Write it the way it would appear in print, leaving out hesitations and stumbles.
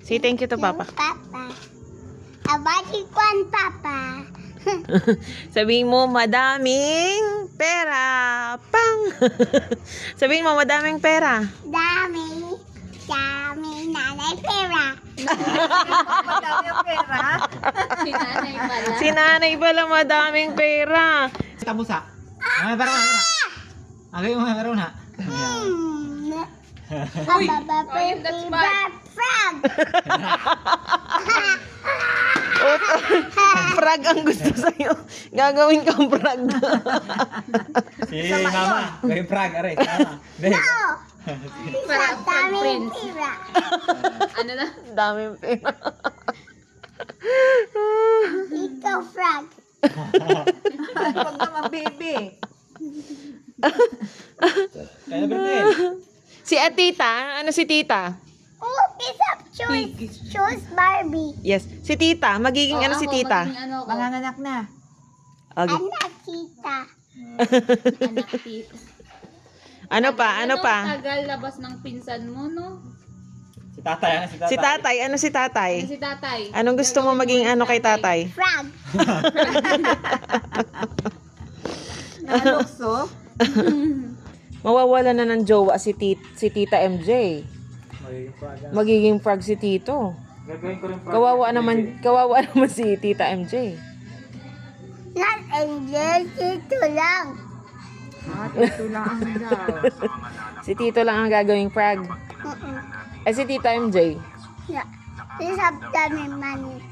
Say thank you to Papa. Papa. Abati kwan, Papa. Sabihin mo, madaming pera. Pang! Sabihin mo, madaming pera. Dami. Dami nanay pera. Madami ang pera. Si nanay pala. Si nanay pala madaming pera. Tabusa. Para. Agay mo meron na. Baba, Ayun, that's bad. frog. Frag ang gusto sa'yo. Gagawin kang frag. Si mama. Gawin frag, aray. Tama. Dahil. Para frog Daming prince. pera. Ano na? Daming pera. Ikaw, frog. Huwag naman, baby. Kaya Bertin. Si Tita, ano si Tita? Oh, isa choose Barbie. Yes, si Tita. Magiging ano si Tita? Ano ko? Manganganak na. Okay. Anak kita. Anak tita. Ano pa? Ano pa? Tagal labas ng pinsan mo, no? Si tatay, ano si tatay? Si Tatay. Ano si Tatay? Ano si tatay? Anong gusto mo maging ano kay Tatay? Frog. Nalukso. Mawawala na ng jowa si Tita MJ. Magiging frag. Magiging frog si Tito. Gagawin ko rin frag. Kawawa naman si Tita MJ. Not angel, ito lang. Ito lang ang daw. Si Tito lang ang gagawing frog. Eh si Tita MJ. Yeah. This have done money.